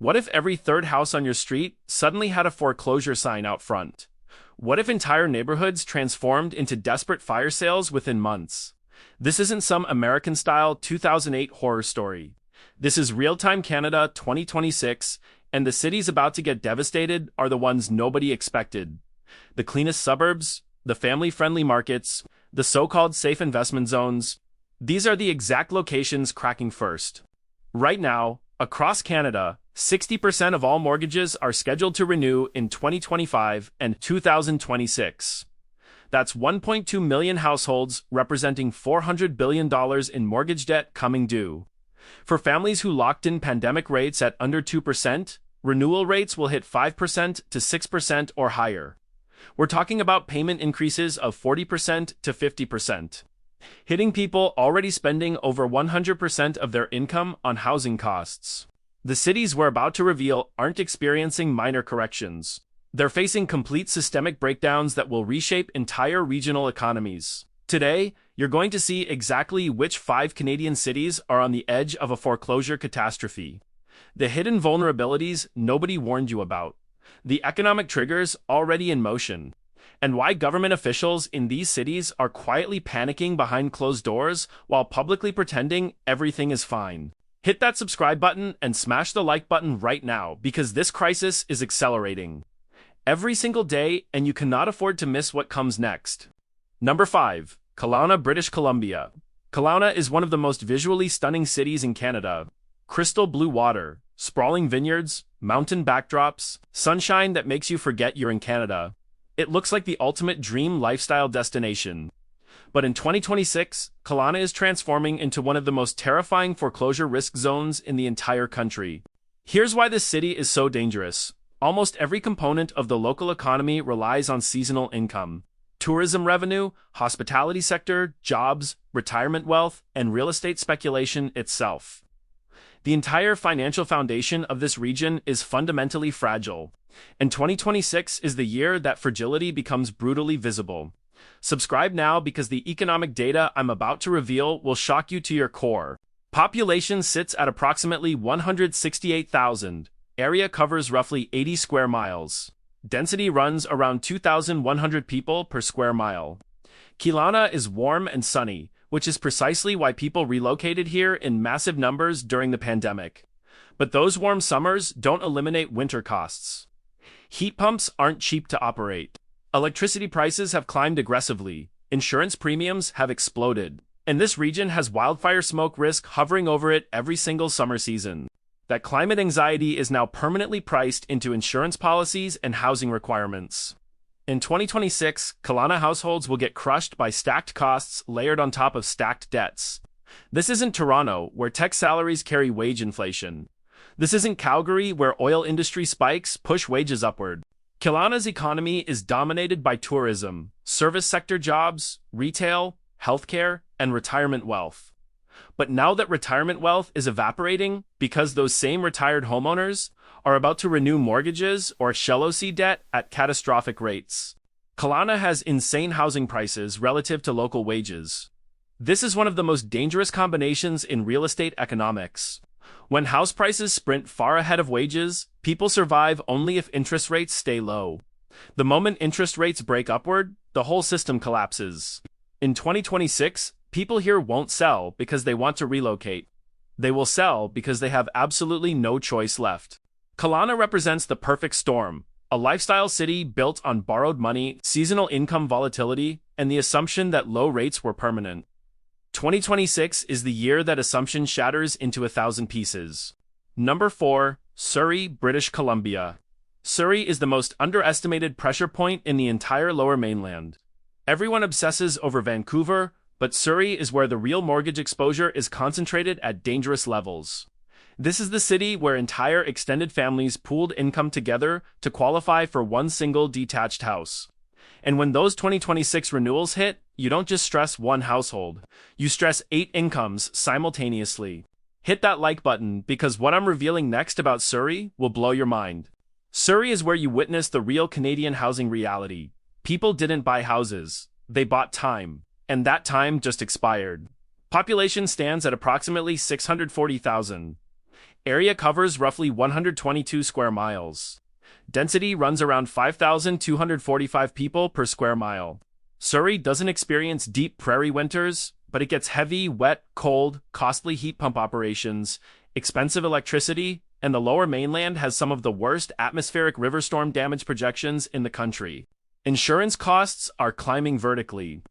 What if every third house on your street suddenly had a foreclosure sign out front? What if entire neighborhoods transformed into desperate fire sales within months? This isn't some American-style 2008 horror story. This is real-time Canada 2026, and the cities about to get devastated are the ones nobody expected. The cleanest suburbs, the family-friendly markets, the so-called safe investment zones, these are the exact locations cracking first. Right now, across Canada, 60% of all mortgages are scheduled to renew in 2025 and 2026. That's 1.2 million households, representing $400 billion in mortgage debt coming due. For families who locked in pandemic rates at under 2%, renewal rates will hit 5% to 6% or higher. We're talking about payment increases of 40% to 50%, hitting people already spending over 100% of their income on housing costs. The cities we're about to reveal aren't experiencing minor corrections. They're facing complete systemic breakdowns that will reshape entire regional economies. Today, you're going to see exactly which 5 Canadian cities are on the edge of a foreclosure catastrophe. The hidden vulnerabilities nobody warned you about. The economic triggers already in motion. And why government officials in these cities are quietly panicking behind closed doors while publicly pretending everything is fine. Hit that subscribe button and smash the like button right now because this crisis is accelerating every single day, and you cannot afford to miss what comes next. Number 5. Kelowna, British Columbia. Kelowna is one of the most visually stunning cities in Canada. Crystal blue water, sprawling vineyards, mountain backdrops, sunshine that makes you forget you're in Canada. It looks like the ultimate dream lifestyle destination. But in 2026, Kelowna is transforming into one of the most terrifying foreclosure risk zones in the entire country. Here's why this city is so dangerous. Almost every component of the local economy relies on seasonal income. Tourism revenue, hospitality sector, jobs, retirement wealth, and real estate speculation itself. The entire financial foundation of this region is fundamentally fragile, and 2026 is the year that fragility becomes brutally visible. Subscribe now because the economic data I'm about to reveal will shock you to your core. Population sits at approximately 168,000. Area covers roughly 80 square miles. Density runs around 2,100 people per square mile. Kelowna is warm and sunny, which is precisely why people relocated here in massive numbers during the pandemic. But those warm summers don't eliminate winter costs. Heat pumps aren't cheap to operate. Electricity prices have climbed aggressively. Insurance premiums have exploded. And this region has wildfire smoke risk hovering over it every single summer season. That climate anxiety is now permanently priced into insurance policies and housing requirements. In 2026, Kelowna households will get crushed by stacked costs layered on top of stacked debts. This isn't Toronto, where tech salaries carry wage inflation. This isn't Calgary, where oil industry spikes push wages upward. Kelowna's economy is dominated by tourism, service sector jobs, retail, healthcare, and retirement wealth. But now that retirement wealth is evaporating because those same retired homeowners are about to renew mortgages or LOC debt at catastrophic rates. Kelowna has insane housing prices relative to local wages. This is one of the most dangerous combinations in real estate economics. When house prices sprint far ahead of wages, people survive only if interest rates stay low. The moment interest rates break upward, the whole system collapses. In 2026, people here won't sell because they want to relocate. They will sell because they have absolutely no choice left. Kelowna represents the perfect storm, a lifestyle city built on borrowed money, seasonal income volatility, and the assumption that low rates were permanent. 2026 is the year that assumption shatters into 1,000 pieces. Number 4. Surrey, British Columbia. Surrey is the most underestimated pressure point in the entire Lower Mainland. Everyone obsesses over Vancouver, but Surrey is where the real mortgage exposure is concentrated at dangerous levels. This is the city where entire extended families pooled income together to qualify for one single detached house. And when those 2026 renewals hit, you don't just stress one household. You stress 8 incomes simultaneously. Hit that like button because what I'm revealing next about Surrey will blow your mind. Surrey is where you witness the real Canadian housing reality. People didn't buy houses. They bought time. And that time just expired. Population stands at approximately 640,000. Area covers roughly 122 square miles. Density runs around 5,245 people per square mile. Surrey doesn't experience deep prairie winters, but it gets heavy, wet, cold, costly heat pump operations, expensive electricity, and the lower mainland has some of the worst atmospheric river storm damage projections in the country. Insurance costs are climbing vertically.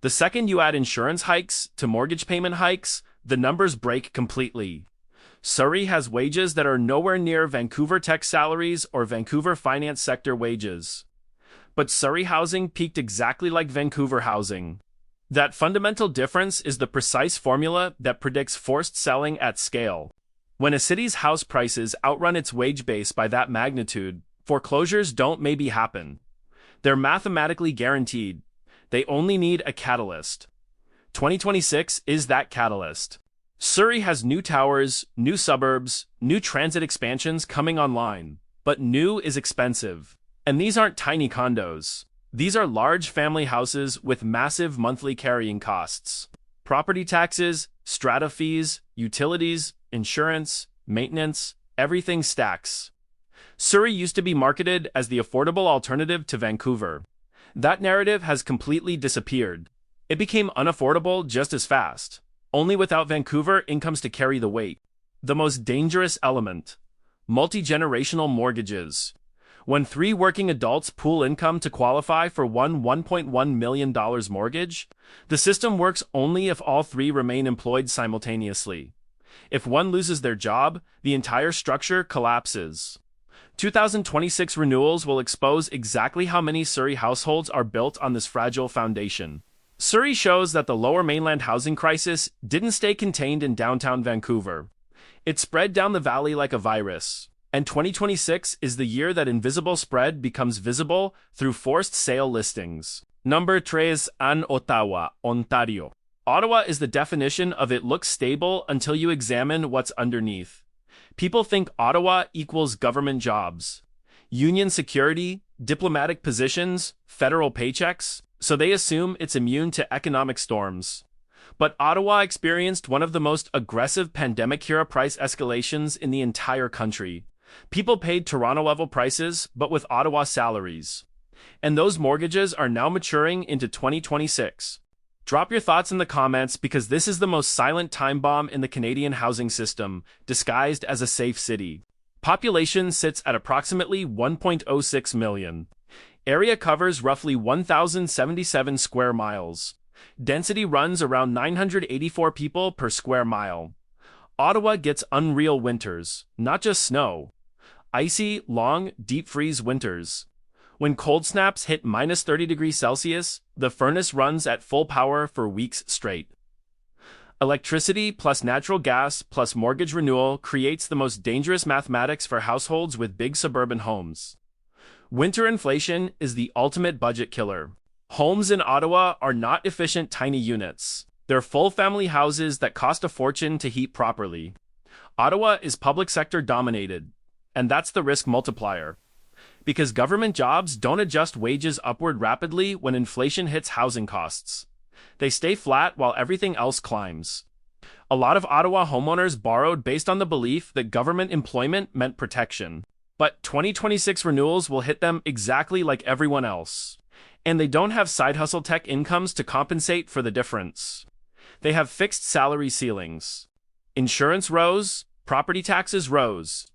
The second you add insurance hikes to mortgage payment hikes, the numbers break completely. Surrey has wages that are nowhere near Vancouver tech salaries or Vancouver finance sector wages. But Surrey housing peaked exactly like Vancouver housing. That fundamental difference is the precise formula that predicts forced selling at scale. When a city's house prices outrun its wage base by that magnitude, foreclosures don't maybe happen. They're mathematically guaranteed. They only need a catalyst. 2026 is that catalyst. Surrey has new towers, new suburbs, new transit expansions coming online. But new is expensive. And these aren't tiny condos. These are large family houses with massive monthly carrying costs. Property taxes, strata fees, utilities, insurance, maintenance, everything stacks. Surrey used to be marketed as the affordable alternative to Vancouver. That narrative has completely disappeared. It became unaffordable just as fast. Only without Vancouver incomes to carry the weight. The most dangerous element: multi-generational mortgages. When 3 working adults pool income to qualify for one $1.1 million mortgage, the system works only if all 3 remain employed simultaneously. If one loses their job, the entire structure collapses. 2026 renewals will expose exactly how many Surrey households are built on this fragile foundation. Surrey shows that the lower mainland housing crisis didn't stay contained in downtown Vancouver. It spread down the valley like a virus. And 2026 is the year that invisible spread becomes visible through forced sale listings. Number 3 en Ottawa, Ontario. Ottawa is the definition of it looks stable until you examine what's underneath. People think Ottawa equals government jobs, union security, diplomatic positions, federal paychecks, so they assume it's immune to economic storms. But Ottawa experienced one of the most aggressive pandemic-era price escalations in the entire country. People paid Toronto-level prices, but with Ottawa salaries. And those mortgages are now maturing into 2026. Drop your thoughts in the comments because this is the most silent time bomb in the Canadian housing system, disguised as a safe city. Population sits at approximately 1.06 million. Area covers roughly 1,077 square miles. Density runs around 984 people per square mile. Ottawa gets unreal winters, not just snow. Icy, long, deep freeze winters. When cold snaps hit minus 30 degrees Celsius, the furnace runs at full power for weeks straight. Electricity plus natural gas plus mortgage renewal creates the most dangerous mathematics for households with big suburban homes. Winter inflation is the ultimate budget killer. Homes in Ottawa are not efficient tiny units. They're full family houses that cost a fortune to heat properly. Ottawa is public sector dominated, and that's the risk multiplier. Because government jobs don't adjust wages upward rapidly when inflation hits housing costs. They stay flat while everything else climbs. A lot of Ottawa homeowners borrowed based on the belief that government employment meant protection. But 2026 renewals will hit them exactly like everyone else. And they don't have side hustle tech incomes to compensate for the difference. They have fixed salary ceilings. Insurance rose, property taxes rose.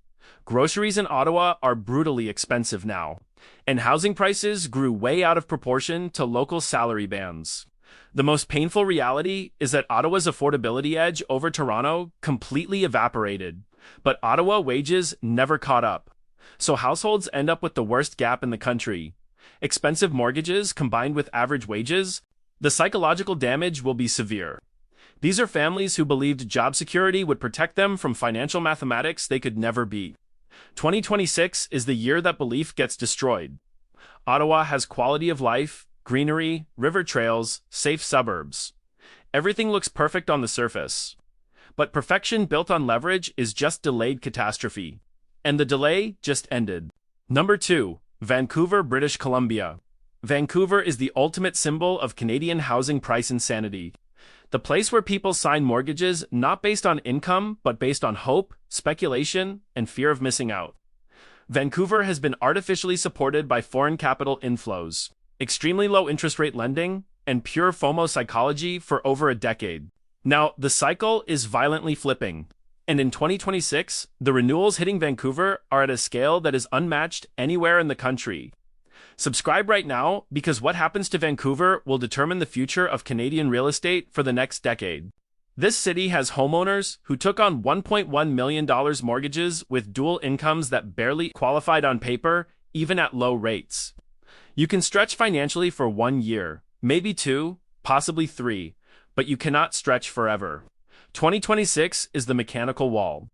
Groceries in Ottawa are brutally expensive now, and housing prices grew way out of proportion to local salary bands. The most painful reality is that Ottawa's affordability edge over Toronto completely evaporated, but Ottawa wages never caught up. So households end up with the worst gap in the country. Expensive mortgages combined with average wages, the psychological damage will be severe. These are families who believed job security would protect them from financial mathematics they could never beat. 2026 is the year that belief gets destroyed. Ottawa has quality of life, greenery, river trails, safe suburbs. Everything looks perfect on the surface. But perfection built on leverage is just delayed catastrophe. And the delay just ended. Number 2, Vancouver, British Columbia. Vancouver is the ultimate symbol of Canadian housing price insanity. The place where people sign mortgages not based on income, but based on hope, speculation, and fear of missing out. Vancouver has been artificially supported by foreign capital inflows, extremely low interest rate lending, and pure FOMO psychology for over a decade. Now, the cycle is violently flipping, and in 2026, the renewals hitting Vancouver are at a scale that is unmatched anywhere in the country. Subscribe right now because what happens to Vancouver will determine the future of Canadian real estate for the next decade. This city has homeowners who took on $1.1 million mortgages with dual incomes that barely qualified on paper, even at low rates. You can stretch financially for 1 year, maybe 2, possibly 3, but you cannot stretch forever. 2026 is the mechanical wall.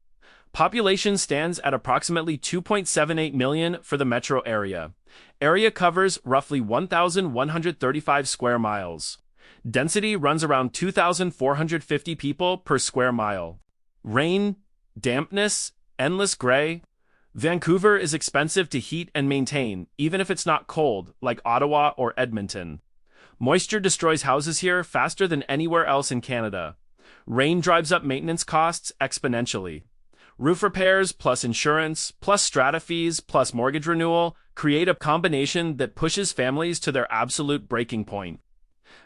Population stands at approximately 2.78 million for the metro area. Area covers roughly 1,135 square miles. Density runs around 2,450 people per square mile. Rain, dampness, endless gray. Vancouver is expensive to heat and maintain, even if it's not cold, like Ottawa or Edmonton. Moisture destroys houses here faster than anywhere else in Canada. Rain drives up maintenance costs exponentially. Roof repairs plus insurance plus strata fees plus mortgage renewal create a combination that pushes families to their absolute breaking point.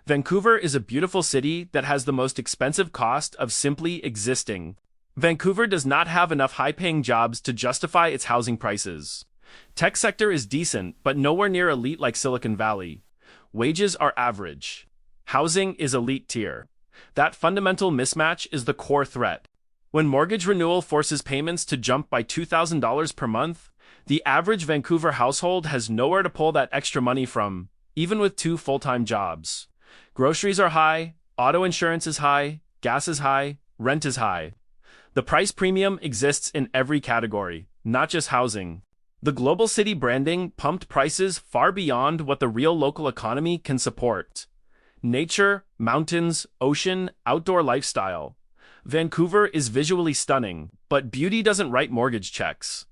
Vancouver is a beautiful city that has the most expensive cost of simply existing. Vancouver does not have enough high-paying jobs to justify its housing prices. Tech sector is decent, but nowhere near elite like Silicon Valley. Wages are average. Housing is elite tier. That fundamental mismatch is the core threat. When mortgage renewal forces payments to jump by $2,000 per month, the average Vancouver household has nowhere to pull that extra money from, even with 2 full-time jobs. Groceries are high, auto insurance is high, gas is high, rent is high. The price premium exists in every category, not just housing. The global city branding pumped prices far beyond what the real local economy can support. Nature, mountains, ocean, outdoor lifestyle. Vancouver is visually stunning, but beauty doesn't write mortgage checks.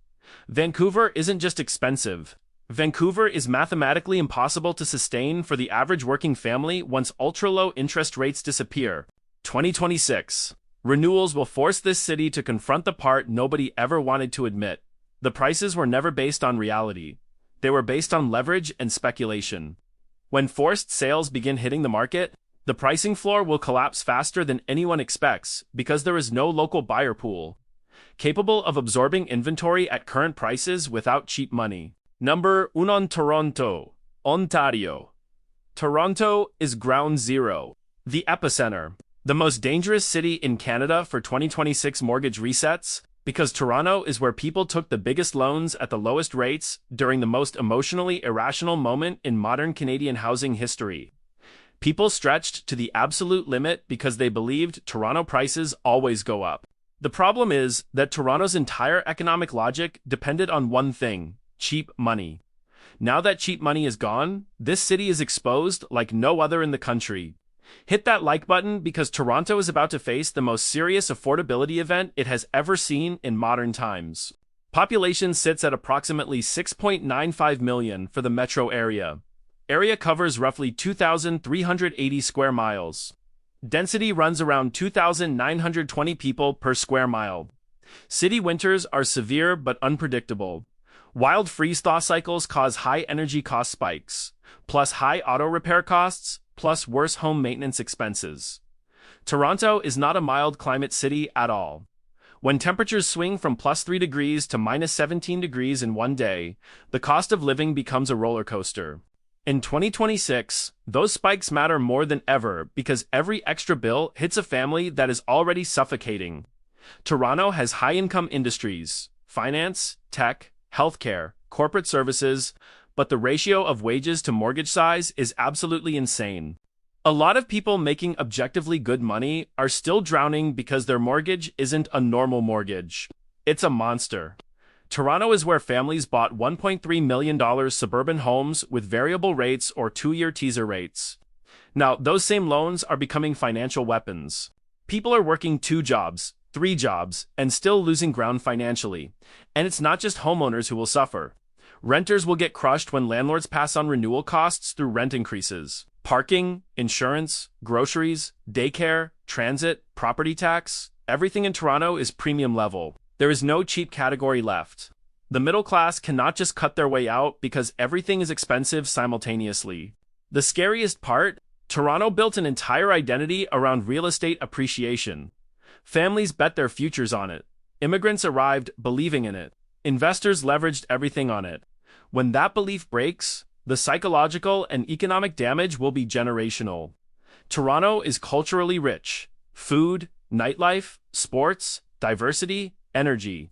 Vancouver isn't just expensive. Vancouver is mathematically impossible to sustain for the average working family once ultra-low interest rates disappear. 2026. Renewals will force this city to confront the part nobody ever wanted to admit. The prices were never based on reality. They were based on leverage and speculation. When forced sales begin hitting the market, the pricing floor will collapse faster than anyone expects because there is no local buyer pool capable of absorbing inventory at current prices without cheap money. Number 1. Toronto, Ontario. Toronto is ground zero, the epicenter, the most dangerous city in Canada for 2026 mortgage resets, because Toronto is where people took the biggest loans at the lowest rates during the most emotionally irrational moment in modern Canadian housing history. People stretched to the absolute limit because they believed Toronto prices always go up. The problem is that Toronto's entire economic logic depended on one thing: cheap money. Now that cheap money is gone, this city is exposed like no other in the country. Hit that like button because Toronto is about to face the most serious affordability event it has ever seen in modern times. Population sits at approximately 6.95 million for the metro area. Area covers roughly 2,380 square miles. Density runs around 2,920 people per square mile. City winters are severe but unpredictable. Wild freeze-thaw cycles cause high energy cost spikes, plus high auto repair costs, plus worse home maintenance expenses. Toronto is not a mild climate city at all. When temperatures swing from +3 degrees to -17 degrees in one day, the cost of living becomes a roller coaster. In 2026, those spikes matter more than ever because every extra bill hits a family that is already suffocating. Toronto has high-income industries, finance, tech, healthcare, corporate services, but the ratio of wages to mortgage size is absolutely insane. A lot of people making objectively good money are still drowning because their mortgage isn't a normal mortgage. It's a monster. Toronto is where families bought $1.3 million suburban homes with variable rates or 2-year teaser rates. Now, those same loans are becoming financial weapons. People are working 2 jobs, 3 jobs, and still losing ground financially. And it's not just homeowners who will suffer. Renters will get crushed when landlords pass on renewal costs through rent increases. Parking, insurance, groceries, daycare, transit, property tax, everything in Toronto is premium level. There is no cheap category left. The middle class cannot just cut their way out because everything is expensive simultaneously. The scariest part? Toronto built an entire identity around real estate appreciation. Families bet their futures on it. Immigrants arrived believing in it. Investors leveraged everything on it. When that belief breaks, the psychological and economic damage will be generational. Toronto is culturally rich. Food, nightlife, sports, diversity, energy.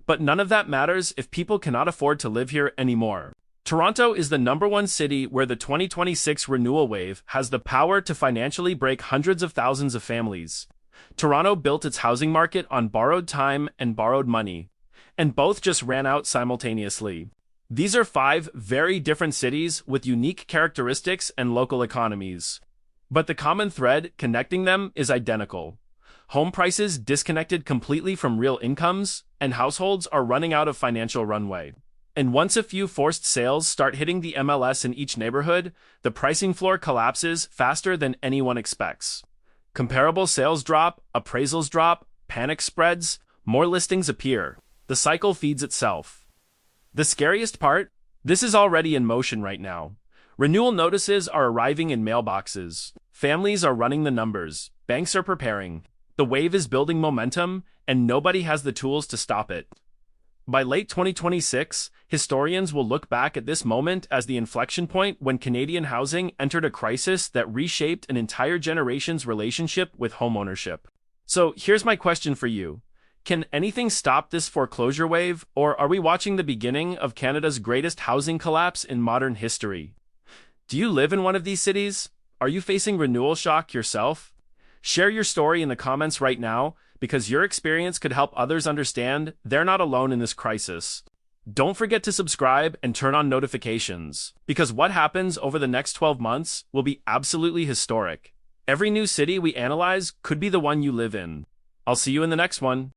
But none of that matters if people cannot afford to live here anymore. Toronto is the #1 city where the 2026 renewal wave has the power to financially break hundreds of thousands of families. Toronto built its housing market on borrowed time and borrowed money, and both just ran out simultaneously. These are 5 very different cities with unique characteristics and local economies. But the common thread connecting them is identical. Home prices disconnected completely from real incomes, and households are running out of financial runway. And once a few forced sales start hitting the MLS in each neighborhood, the pricing floor collapses faster than anyone expects. Comparable sales drop, appraisals drop, panic spreads, more listings appear. The cycle feeds itself. The scariest part? This is already in motion right now. Renewal notices are arriving in mailboxes. Families are running the numbers. Banks are preparing. The wave is building momentum, and nobody has the tools to stop it. By late 2026, historians will look back at this moment as the inflection point when Canadian housing entered a crisis that reshaped an entire generation's relationship with homeownership. So here's my question for you. Can anything stop this foreclosure wave, or are we watching the beginning of Canada's greatest housing collapse in modern history? Do you live in one of these cities? Are you facing renewal shock yourself? Share your story in the comments right now, because your experience could help others understand they're not alone in this crisis. Don't forget to subscribe and turn on notifications, because what happens over the next 12 months will be absolutely historic. Every new city we analyze could be the one you live in. I'll see you in the next one.